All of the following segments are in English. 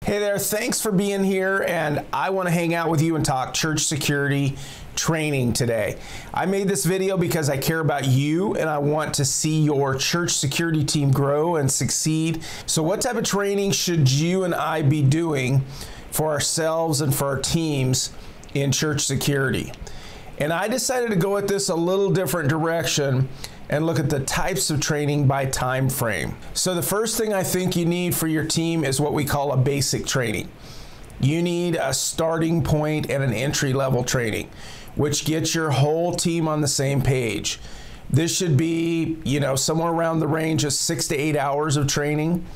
Hey there, thanks for being here, and I want to hang out with you and talk church security training today. I made this video because I care about you and I want to see your church security team grow and succeed. So what type of training should you and I be doing for ourselves and for our teams in church security? And I decided to go at this a little different direction and look at the types of training by time frame. So the first thing I think you need for your team is what we call a basic training. You need a starting point and an entry-level training, which gets your whole team on the same page. This should be, somewhere around the range of 6 to 8 hours of training.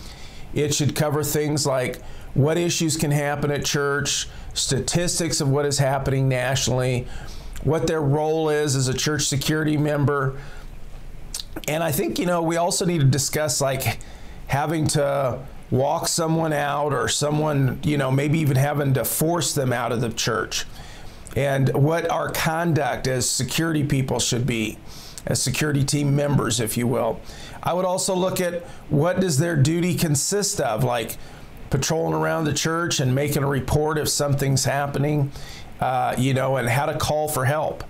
It should cover things like what issues can happen at church, statistics of what is happening nationally, what their role is as a church security member. And I think, we also need to discuss like having to walk someone out or someone, maybe even having to force them out of the church, and what our conduct as security people should be, as security team members, if you will. I would also look at what does their duty consist of, like patrolling around the church and making a report if something's happening, and how to call for help.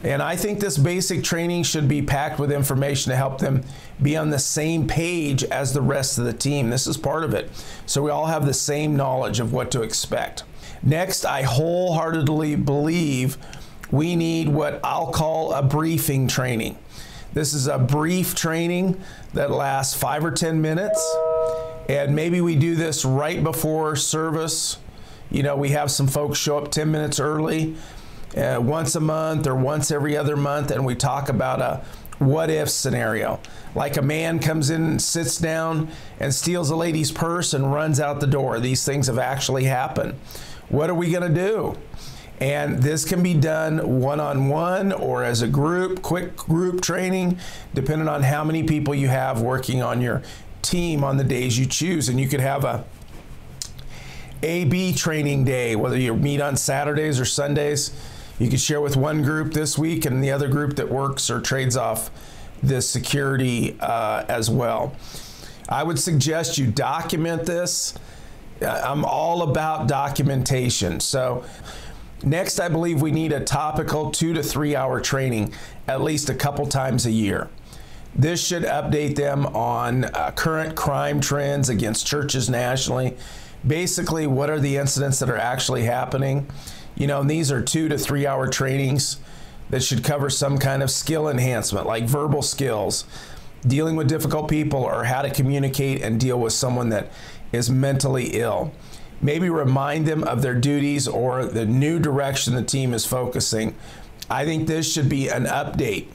And I think this basic training should be packed with information to help them be on the same page as the rest of the team. This is part of it. So we all have the same knowledge of what to expect. Next, I wholeheartedly believe we need what I'll call a briefing training. This is a brief training that lasts 5 or 10 minutes. And maybe we do this right before service. We have some folks show up 10 minutes early. Once a month or once every other month, and we talk about a what-if scenario. Like a man comes in, sits down, and steals a lady's purse and runs out the door. These things have actually happened. What are we going to do? And this can be done one-on-one or as a group, quick group training, depending on how many people you have working on your team on the days you choose. And you could have a A/B training day, whether you meet on Saturdays or Sundays. You could share with one group this week and the other group that works or trades off this security as well. I would suggest you document this. I'm all about documentation. So next, I believe we need a topical 2 to 3 hour training at least a couple times a year. This should update them on current crime trends against churches nationally. Basically, what are the incidents that are actually happening? And these are 2 to 3 hour trainings that should cover some kind of skill enhancement, like verbal skills, dealing with difficult people, or how to communicate and deal with someone that is mentally ill. Maybe remind them of their duties or the new direction the team is focusing. I think this should be an update,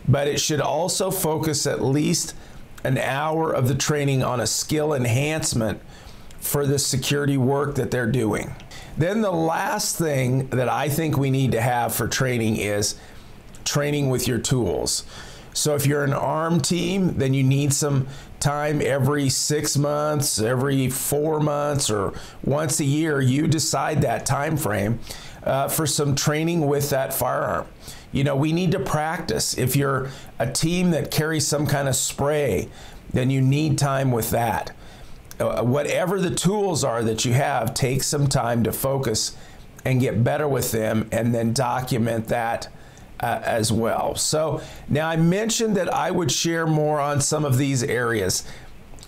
but it should also focus at least an hour of the training on a skill enhancement for the security work that they're doing. Then the last thing that I think we need to have for training is training with your tools. So if you're an armed team, then you need some time every 6 months, every 4 months, or once a year. You decide that time frame for some training with that firearm. We need to practice. If you're a team that carries some kind of spray, then you need time with that. Whatever the tools are that you have, take some time to focus and get better with them, and then document that as well. So now I mentioned that I would share more on some of these areas,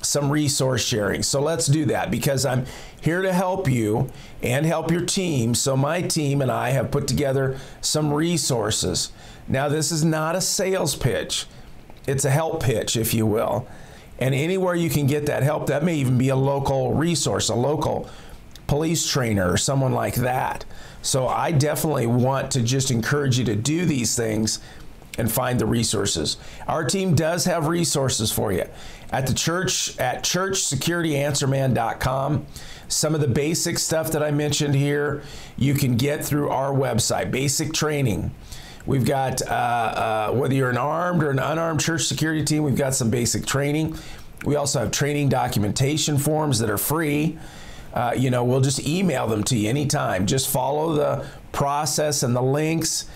some resource sharing. So let's do that, because I'm here to help you and help your team. So my team and I have put together some resources. Now this is not a sales pitch. It's a help pitch, if you will. And anywhere you can get that help, that may even be a local resource, a local police trainer or someone like that. So I definitely want to just encourage you to do these things and find the resources. Our team does have resources for you at the church, at churchsecurityanswerman.com. Some of the basic stuff that I mentioned here, you can get through our website, basic training. We've got, whether you're an armed or an unarmed church security team, we've got some basic training. We also have training documentation forms that are free. We'll just email them to you anytime. Just follow the process and the links,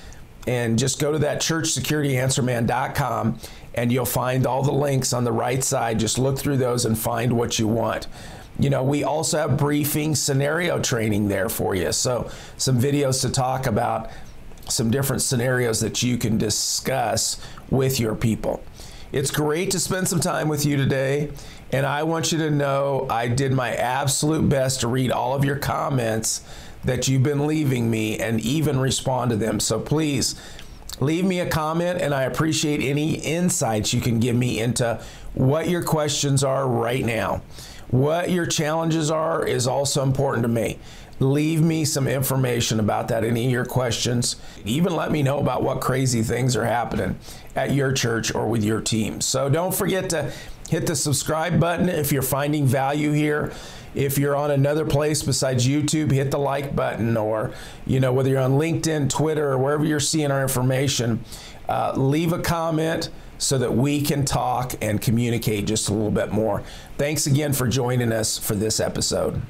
and just go to that churchsecurityanswerman.com, and you'll find all the links on the right side. Just look through those and find what you want. We also have briefing scenario training there for you. So some videos to talk about some different scenarios that you can discuss with your people. It's great to spend some time with you today, and I want you to know I did my absolute best to read all of your comments that you've been leaving me and even respond to them. So please leave me a comment, and I appreciate any insights you can give me into what your questions are right now. What your challenges are is also important to me. Leave me some information about that, any of your questions. Even let me know about what crazy things are happening at your church or with your team. So don't forget to hit the subscribe button if you're finding value here. If you're on another place besides YouTube, hit the like button, or whether you're on LinkedIn, Twitter, or wherever you're seeing our information, leave a comment so that we can talk and communicate just a little bit more. Thanks again for joining us for this episode.